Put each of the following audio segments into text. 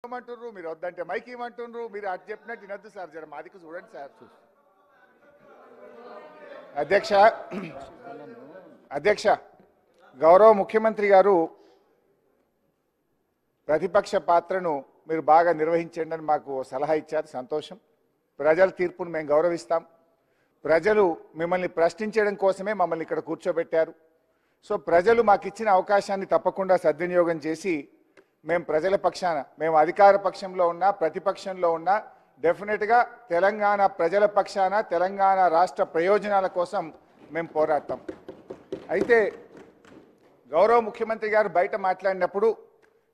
ఏమంటున్నారు మీరు వద్దంటే మైక్ ఏమంటున్నారు మీరు అటు చెప్పినట్టు వినొద్దు సార్ జర మాదికి చూడండి సార్ అధ్యక్ష గౌరవ ముఖ్యమంత్రి గారు ప్రతిపక్ష పాత్రను మీరు బాగా నిర్వహించండి అని మాకు సలహా ఇచ్చారు సంతోషం ప్రజల తీర్పును మేము గౌరవిస్తాం ప్రజలు మిమ్మల్ని ప్రశ్నించడం కోసమే మమ్మల్ని ఇక్కడ కూర్చోబెట్టారు సో ప్రజలు మాకు ఇచ్చిన అవకాశాన్ని తప్పకుండా సద్వినియోగం చేసి మేము ప్రజల పక్షాన మేము అధికార పక్షంలో ఉన్నా ప్రతిపక్షంలో ఉన్నా డెఫినెట్గా తెలంగాణ ప్రజల పక్షాన తెలంగాణ రాష్ట్ర ప్రయోజనాల కోసం మేము పోరాడతాం అయితే గౌరవ ముఖ్యమంత్రి గారు బయట మాట్లాడినప్పుడు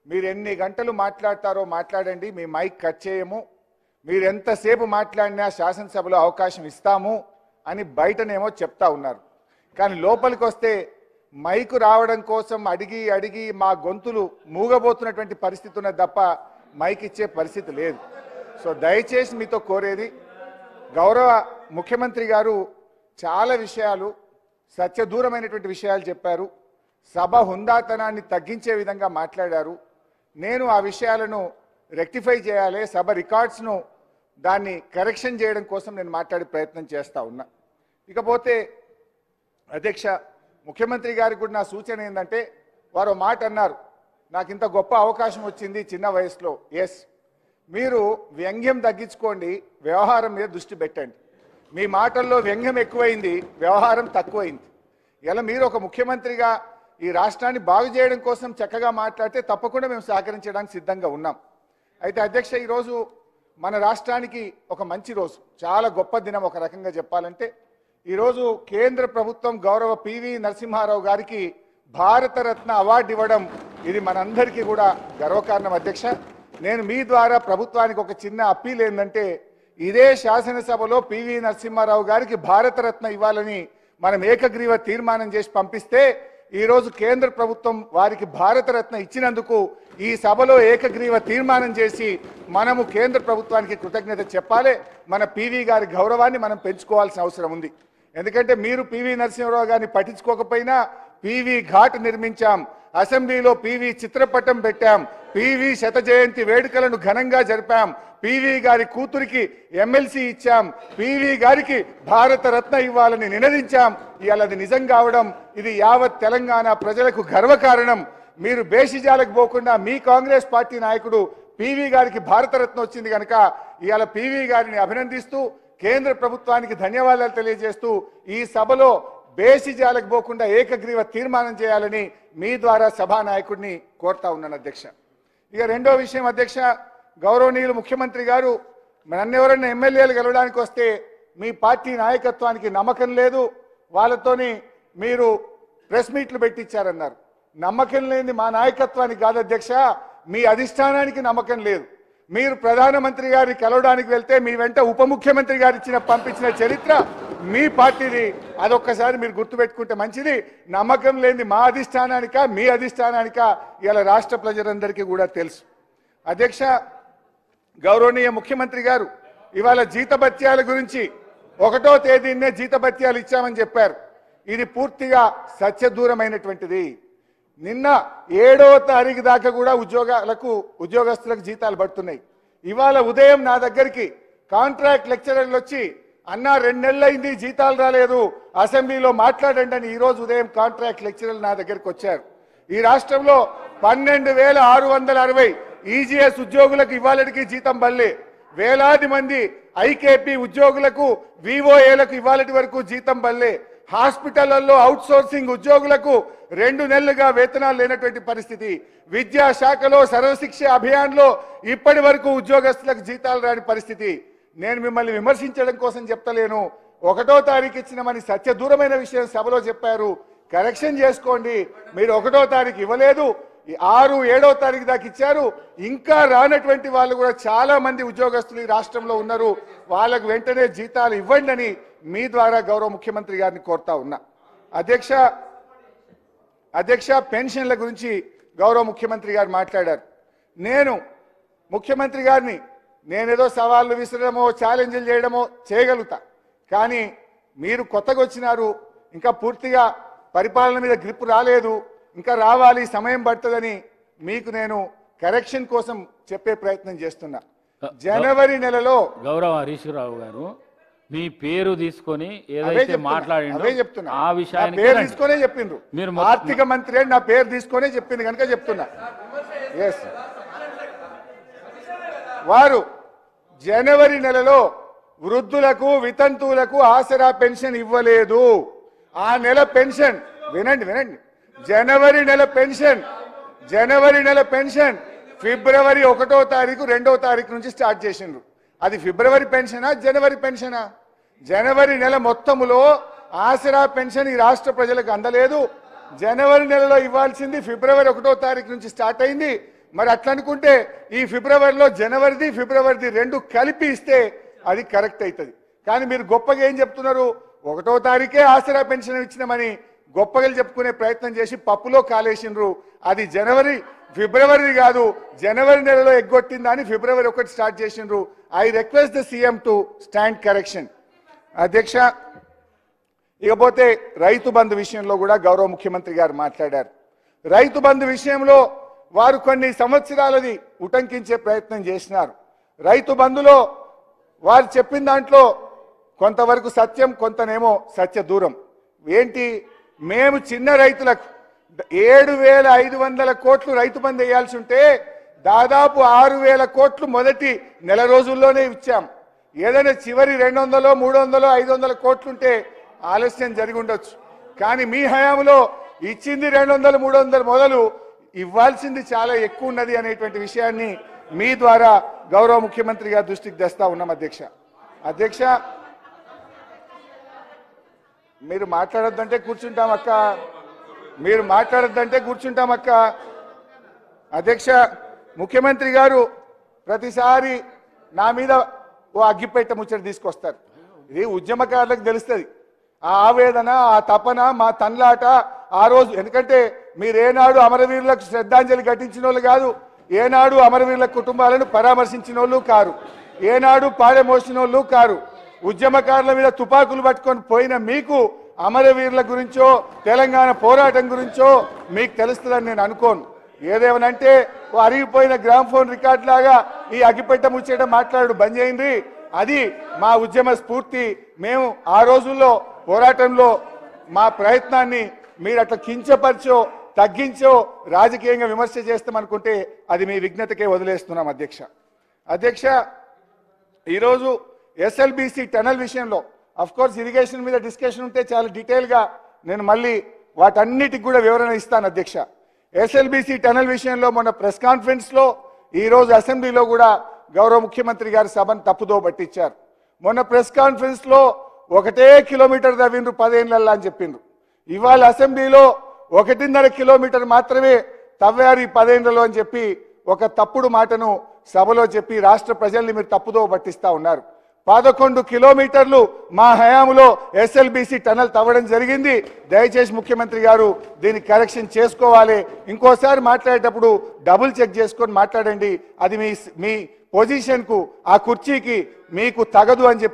మీరు ఎన్ని గంటలు మాట్లాడతారో మాట్లాడండి మీ మైక్ కట్ చేయము మీరు ఎంతసేపు మాట్లాడినా శాసనసభలో అవకాశం ఇస్తాము అని బయటనేమో చెప్తా ఉన్నారు కానీ లోపలికి వస్తే మైకు రావడం కోసం అడిగి అడిగి మా గొంతులు మూగబోతున్నటువంటి పరిస్థితి ఉన్నది తప్ప మైక్ ఇచ్చే పరిస్థితి లేదు సో దయచేసి మీతో కోరేది గౌరవ ముఖ్యమంత్రి గారు చాలా విషయాలు సత్యదూరమైనటువంటి విషయాలు చెప్పారు సభ హుందాతనాన్ని తగ్గించే విధంగా మాట్లాడారు నేను ఆ విషయాలను రెక్టిఫై చేయాలి సభ రికార్డ్స్ను దాన్ని కరెక్షన్ చేయడం కోసం నేను మాట్లాడే ప్రయత్నం చేస్తా ఉన్నా ఇకపోతే అధ్యక్ష ముఖ్యమంత్రి గారికి కూడా నా సూచన ఏంటంటే వారు మాట అన్నారు నాకు ఇంత గొప్ప అవకాశం వచ్చింది చిన్న వయసులో ఎస్ మీరు వ్యంగ్యం తగ్గించుకోండి వ్యవహారం మీద దృష్టి పెట్టండి మీ మాటల్లో వ్యంగ్యం ఎక్కువైంది వ్యవహారం తక్కువైంది ఇలా మీరు ఒక ముఖ్యమంత్రిగా ఈ రాష్ట్రాన్ని బాగు చేయడం కోసం చక్కగా మాట్లాడితే తప్పకుండా మేము సహకరించడానికి సిద్ధంగా ఉన్నాం అయితే అధ్యక్ష ఈరోజు మన రాష్ట్రానికి ఒక మంచి రోజు చాలా గొప్ప దినం ఒక రకంగా చెప్పాలంటే ఈరోజు కేంద్ర ప్రభుత్వం గౌరవ పివి నరసింహారావు గారికి భారతరత్న అవార్డు ఇవ్వడం ఇది మనందరికీ కూడా గర్వకారణం అధ్యక్ష నేను మీ ద్వారా ప్రభుత్వానికి ఒక చిన్న అప్పీల్ ఏంటంటే ఇదే శాసనసభలో పివి నరసింహారావు గారికి భారతరత్న ఇవ్వాలని మనం ఏకగ్రీవ తీర్మానం చేసి పంపిస్తే ఈరోజు కేంద్ర ప్రభుత్వం వారికి భారతరత్న ఇచ్చినందుకు ఈ సభలో ఏకగ్రీవ తీర్మానం చేసి మనము కేంద్ర ప్రభుత్వానికి కృతజ్ఞత చెప్పాలి మన పివి గారి గౌరవాన్ని మనం పెంచుకోవాల్సిన అవసరం ఉంది ఎందుకంటే మీరు పివి నరసింహారావు గారిని పట్టించుకోకపోయినా పివి ఘాట్ నిర్మించాం అసెంబ్లీలో పివి చిత్రపటం పెట్టాం పివి శత జయంతి వేడుకలను ఘనంగా జరిపాం పివి గారి కూతురికి ఎమ్మెల్సీ ఇచ్చాం పివి గారికి భారతరత్న ఇవ్వాలని నినదించాం ఇవాళ అది నిజం కావడం ఇది యావత్ తెలంగాణ ప్రజలకు గర్వకారణం మీరు బేషిజాలకు పోకుండా మీ కాంగ్రెస్ పార్టీ నాయకుడు పివి గారికి భారతరత్న వచ్చింది కనుక ఇవాళ పివి గారిని అభినందిస్తూ కేంద్ర ప్రభుత్వానికి ధన్యవాదాలు తెలియజేస్తూ ఈ సభలో బేషిజాలకు పోకుండా ఏకగ్రీవ తీర్మానం చేయాలని మీ ద్వారా సభానాయకుడిని కోరుతా ఉన్నాను అధ్యక్ష ఇక రెండో విషయం అధ్యక్ష గౌరవనీయులు ముఖ్యమంత్రి గారు నన్నెవరన్నా ఎమ్మెల్యేలు గెలవడానికి వస్తే మీ పార్టీ నాయకత్వానికి నమ్మకం లేదు వాళ్ళతోని మీరు ప్రెస్ మీట్లు పెట్టించారన్నారు నమ్మకం లేని మా నాయకత్వానికి కాదు అధ్యక్ష మీ అధిష్టానానికి నమ్మకం లేదు మీరు ప్రధానమంత్రి గారిని కలవడానికి వెళ్తే మీ వెంట ఉప ముఖ్యమంత్రి గారు పంపించిన చరిత్ర మీ పార్టీది అదొక్కసారి మీరు గుర్తుపెట్టుకుంటే మంచిది నమ్మకం లేని మా అధిష్టానానిక మీ అధిష్టానానిక ఇలా రాష్ట్ర ప్రజలందరికీ కూడా తెలుసు అధ్యక్ష గౌరవనీయ ముఖ్యమంత్రి గారు ఇవాళ జీతభత్యాల గురించి 1వ తేదీనే జీతభత్యాలు ఇచ్చామని చెప్పారు ఇది పూర్తిగా సత్యదూరమైనటువంటిది నిన్న 7వ తారీఖు దాకా కూడా ఉద్యోగస్తులకు జీతాలు పడుతున్నాయి ఇవాళ ఉదయం నా దగ్గరికి కాంట్రాక్ట్ లెక్చరర్లు వచ్చి అన్నా 2 నెలలైంది జీతాలు రాలేదు అసెంబ్లీలో మాట్లాడండి అని ఈరోజు ఉదయం కాంట్రాక్ట్ లెక్చరర్లు నా దగ్గరికి వచ్చారు ఈ రాష్ట్రంలో 12,660 ఈజీఎస్ ఉద్యోగులకు ఇవాళకి జీతం బల్లే వేలాది మంది ఐకేపీ ఉద్యోగులకు వివోఏలకు ఇవాళటి వరకు జీతం బల్లే హాస్పిటళ్లలో అవుట్ సోర్సింగ్ ఉద్యోగులకు 2 నెలలుగా వేతనాలు లేనటువంటి పరిస్థితి విద్యాశాఖలో సర్వశిక్ష అభియాన్లో ఇప్పటి వరకు ఉద్యోగస్తులకు జీతాలు రాని పరిస్థితి నేను మిమ్మల్ని విమర్శించడం కోసం చెప్తలేను 1వ తారీఖు ఇచ్చినమని సత్యదూరమైన విషయం సభలో చెప్పారు కరెక్షన్ చేసుకోండి మీరు 1వ తారీఖు ఇవ్వలేదు 6, 7వ తారీఖు దాకా ఇచ్చారు ఇంకా రానటువంటి వాళ్ళు కూడా చాలా మంది ఉద్యోగస్తులు ఈ రాష్ట్రంలో ఉన్నారు వాళ్ళకు వెంటనే జీతాలు ఇవ్వండి అని మీ ద్వారా గౌరవ ముఖ్యమంత్రి గారిని కోరుతా ఉన్నా అధ్యక్ష పెన్షన్ల గురించి గౌరవ ముఖ్యమంత్రి గారు మాట్లాడారు నేను ముఖ్యమంత్రి గారిని నేనేదో సవాళ్లు విసరడమో ఛాలెంజ్లు చేయడమో చేయగలుగుతా కానీ మీరు కొత్తగా వచ్చినారు ఇంకా పూర్తిగా పరిపాలన మీద గ్రిప్ రాలేదు ఇంకా రావాలి సమయం పడుతుందని మీకు నేను కరెక్షన్ కోసం చెప్పే ప్రయత్నం చేస్తున్నా. జనవరి నెలలో గౌరవ హరీష్ రావు గారు మీ పేరు తీసుకొని ఏదైతే మాట్లాడిందో ఆ విషయాన్ని పేరు తీసుకునే చెప్పిండ్రు. మీరు ఆర్థిక మంత్రి అని నా పేరు తీసుకునే చెప్పింది కనుక చెప్తున్నా. ఎస్, వారు జనవరి నెలలో వృద్ధులకు వితంతువులకు ఆసరా పెన్షన్ ఇవ్వలేదు. ఆ నెల పెన్షన్ వినండి జనవరి నెల పెన్షన్ ఫిబ్రవరి 1వ తారీఖు 2వ తారీఖు నుంచి స్టార్ట్ చేసిండ్రు. అది ఫిబ్రవరి పెన్షనా జనవరి పెన్షనా? జనవరి నెల మొత్తములో ఆసరా పెన్షన్ ఈ రాష్ట్ర ప్రజలకు అందలేదు. జనవరి నెలలో ఇవ్వాల్సింది ఫిబ్రవరి 1వ తారీఖు నుంచి స్టార్ట్ అయింది. మరి అట్లా అనుకుంటే ఈ ఫిబ్రవరిలో జనవరిది ఫిబ్రవరిది 2 కలిపి ఇస్తే అది కరెక్ట్ అవుతుంది. కానీ మీరు గొప్పగా ఏం చెప్తున్నారు? 1వ తారీఖే ఆసరా పెన్షన్ ఇచ్చినామని గొప్పగా చెప్పుకునే ప్రయత్నం చేసి పప్పులో కాలేసిండ్రు. అది ఫిబ్రవరి కాదు, జనవరి నెలలో ఎగ్గొట్టిందని ఫిబ్రవరి 1 స్టార్ట్ చేసిండ్రు. I request the CM to stand correction. అధ్యక్ష, ఇకపోతే రైతు బంధు విషయంలో కూడా గౌరవ ముఖ్యమంత్రి గారు మాట్లాడారు. రైతు బంధు విషయంలో వారు కొన్ని సంవత్సరాలది ఉటంకించే ప్రయత్నం చేసినారు. రైతు బంధులో వారు చెప్పిన దాంట్లో కొంతవరకు సత్యం, కొంతనేమో సత్య దూరం. ఏంటి? మేము చిన్న రైతులకు 7,500 కోట్లు రైతు బంధు వేయాల్సి ఉంటే దాదాపు 6,000 కోట్లు మొదటి నెల రోజుల్లోనే ఇచ్చాం. ఏదైనా చివరి 200, 300, 500 కోట్లుంటే ఆలస్యం జరిగి ఉండొచ్చు. కానీ మీ హయాంలో ఇచ్చింది 200, 300 మొదలు ఇవ్వాల్సింది చాలా ఎక్కువ ఉన్నది అనేటువంటి విషయాన్ని మీ ద్వారా గౌరవ ముఖ్యమంత్రి గారి దృష్టికి తెస్తా ఉన్నాం. అధ్యక్ష మీరు మాట్లాడొద్దంటే కూర్చుంటాం అక్క. అధ్యక్ష, ముఖ్యమంత్రి గారు ప్రతిసారి నా మీద ఓ అగ్గిపెట్ట ముచ్చట తీసుకొస్తారు. ఇది ఉద్యమకారులకు తెలుస్తుంది ఆ ఆవేదన, ఆ తపన, మా తన్లాట ఆ రోజు. ఎందుకంటే మీరేనాడు అమరవీరులకు శ్రద్ధాంజలి ఘటించిన వాళ్ళు కాదు, ఏనాడు అమరవీరుల కుటుంబాలను పరామర్శించిన వాళ్ళు కారు, ఏనాడు పాడెమోసిన వాళ్ళు కారు. ఉద్యమకారుల మీద తుపాకులు పట్టుకొని పోయిన మీకు అమరవీరుల గురించో తెలంగాణ పోరాటం గురించో మీకు తెలుస్తుందని నేను అనుకోను. ఏదేమనంటే ఓ అరిగిపోయిన గ్రామ్ఫోన్ రికార్డ్ లాగా ఈ అగ్గిపెట్ట ముచ్చేట మాట్లాడు బంద్ చేయండి. అది మా ఉద్యమ స్ఫూర్తి. మేము ఆ రోజుల్లో పోరాటంలో మా ప్రయత్నాన్ని మీరు అట్లా కించపరిచో తగ్గించో రాజకీయంగా విమర్శ చేస్తామనుకుంటే అది మీ విజ్ఞతకే వదిలేస్తున్నాం. అధ్యక్ష, ఈరోజు ఎస్ఎల్బిసి టనల్ విషయంలో కోర్స్ ఇరిగేషన్ మీద డిస్కషన్ ఉంటే చాలా డీటెయిల్గా నేను మళ్ళీ వాటన్నిటికి కూడా వివరణ ఇస్తాను. అధ్యక్ష, ఎస్ఎల్బిసి టనల్ విషయంలో మొన్న ప్రెస్ కాన్ఫరెన్స్లో ఈరోజు అసెంబ్లీలో కూడా గౌరవ ముఖ్యమంత్రి గారి సభను తప్పుదో పట్టించారు. మొన్న ప్రెస్ కాన్ఫరెన్స్లో 1 కిలోమీటర్ తవ్విండ్రు 10 ఏళ్ళల్లో అని చెప్పిండ్రు. ఇవాళ అసెంబ్లీలో 1.5 కిలోమీటర్ మాత్రమే తవ్వారు ఈ 10 ఏళ్లలో అని చెప్పి ఒక తప్పుడు మాటను సభలో చెప్పి రాష్ట్ర ప్రజల్ని మీరు తప్పుదో పట్టిస్తా ఉన్నారు. 11 కిలోమీటర్లు మా హయాంలో ఎస్ఎల్బిసి టనల్ తవ్వడం జరిగింది. దయచేసి ముఖ్యమంత్రి గారు దీన్ని కరెక్షన్ చేసుకోవాలి. ఇంకోసారి మాట్లాడేటప్పుడు డబుల్ చెక్ చేసుకొని మాట్లాడండి. అది మీ పొజిషన్కు, ఆ కుర్చీకి మీకు తగదు అని చెప్పి